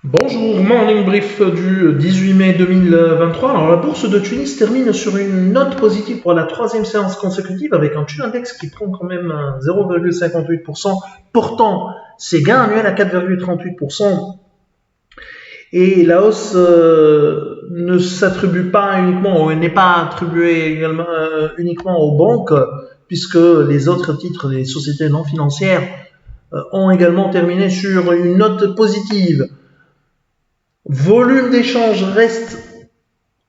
Bonjour, morning brief du 18 mai 2023. Alors, la bourse de Tunis termine sur une note positive pour la troisième séance consécutive avec un taux index qui prend quand même 0,58%, portant ses gains annuels à 4,38%. Et la hausse ne s'attribue pas uniquement, ou n'est pas attribuée également uniquement aux banques, puisque les autres titres des sociétés non financières ont également terminé sur une note positive. Volume d'échange reste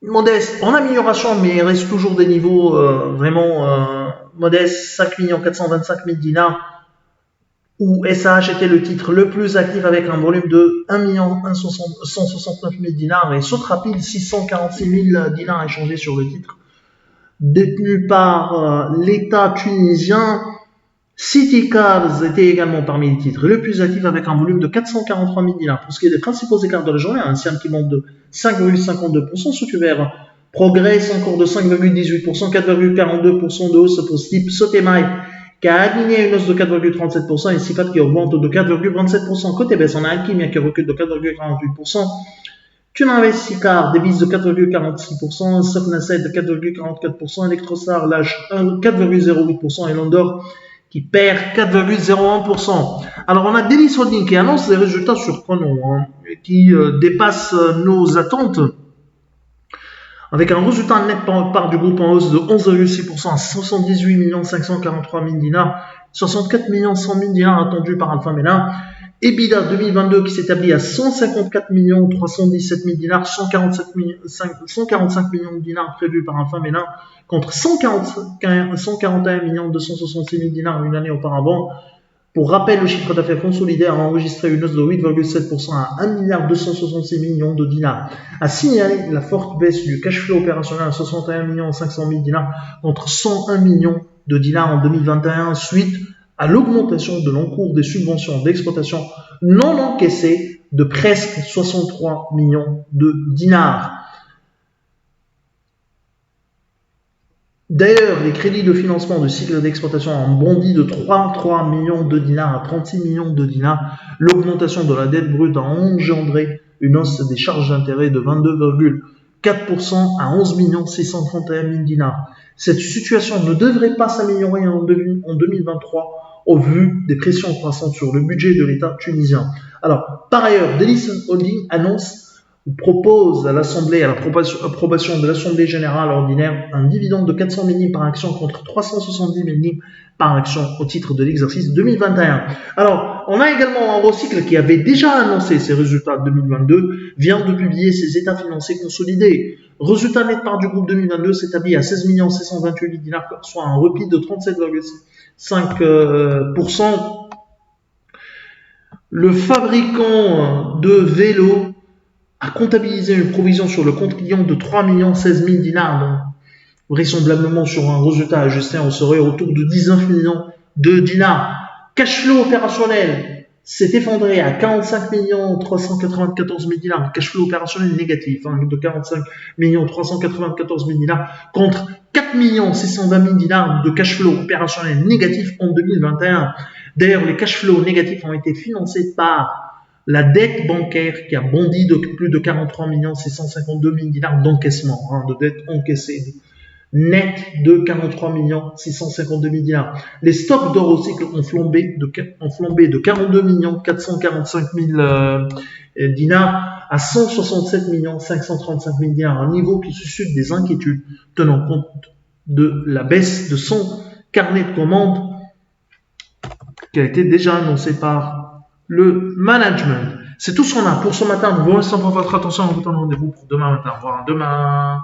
modeste, en amélioration, mais reste toujours des niveaux vraiment modestes, 5 425 000 dinars, où SAH était le titre le plus actif avec un volume de 1 169 000 dinars et Sotrapil 646 000 dinars échangés sur le titre. Détenu par l'État tunisien, City Cars était également parmi les titres les plus actifs avec un volume de 443 000 dinars. Pour ce qui est des principaux écarts de la journée, un SIAM qui monte de 5,52%, Socubert progresse encore de 5,18%, 4,42% de hausse pour Slip Sotemai qui a aligné une hausse de 4,37% et Sifat qui augmente de 4,27%. Côté baisse, on a Alchimia qui recule de 4,48%. Tunavest Sicar dévisse de 4,46%, Sofnacet de 4,44%, Electrostar lâche 4,08% et Landor qui perd 4,01%. Alors on a Delis Holding qui annonce des résultats surprenants, qui dépassent nos attentes, avec un résultat net par part du groupe en hausse de 11,6% à 78 543 000 dinars, 64 100 000 dinars attendus par Alpha Mena. EBITDA 2022 qui s'établit à 154 317 000 dinars, 145 millions de dinars prévus par Alpha Mena contre 141 266 000 dinars une année auparavant. Pour rappel, le chiffre d'affaires consolidé a enregistré une hausse de 8,7% à 1 266 millions de dinars. À signaler la forte baisse du cash flow opérationnel à 61 500 000 dinars contre 101 millions de dinars en 2021 suite à l'augmentation de l'encours des subventions d'exploitation non encaissées de presque 63 millions de dinars. D'ailleurs, les crédits de financement de cycle d'exploitation ont bondi de 3 millions de dinars à 36 millions de dinars. L'augmentation de la dette brute a engendré une hausse des charges d'intérêt de 22,4% à 11 631 000 dinars. Cette situation ne devrait pas s'améliorer en 2023 au vu des pressions croissantes sur le budget de l'État tunisien. Alors, par ailleurs, Delis Holding annonce ou propose à l'Assemblée, à l'approbation de l'Assemblée générale ordinaire, un dividende de 400 000 par action contre 370 000 par action au titre de l'exercice 2021. Alors, on a également un Recycle qui avait déjà annoncé ses résultats de 2022, vient de publier ses états financiers consolidés. Résultat net part du groupe 2022 s'établit à 16 628 000 dinars, soit un repli de 37,5%. Le fabricant de vélos a comptabilisé une provision sur le compte client de 3 16 000 dinars. Donc, vraisemblablement, sur un résultat ajusté, on serait autour de 19 millions de dinars. Cash flow opérationnel s'est effondré à 45 394 000 dinars. Cash flow opérationnel négatif de 45 394 000 dinars contre 4 620 000 dinars de cash flow opérationnel négatif en 2021. D'ailleurs, les cash flows négatifs ont été financés par la dette bancaire qui a bondi de plus de 43 652 000 dinars d'encaissement, de dette encaissée, net de 43 652 000 dinars. Les stocks d'or au cycle ont flambé de 42 445 000 dinars à 167 535 000 dinars, un niveau qui suscite des inquiétudes tenant compte de la baisse de son carnet de commandes qui a été déjà annoncé par le management. C'est tout ce qu'on a pour ce matin. Nous vous remercions pour votre attention. On vous donne rendez-vous pour demain matin. Au revoir. Demain.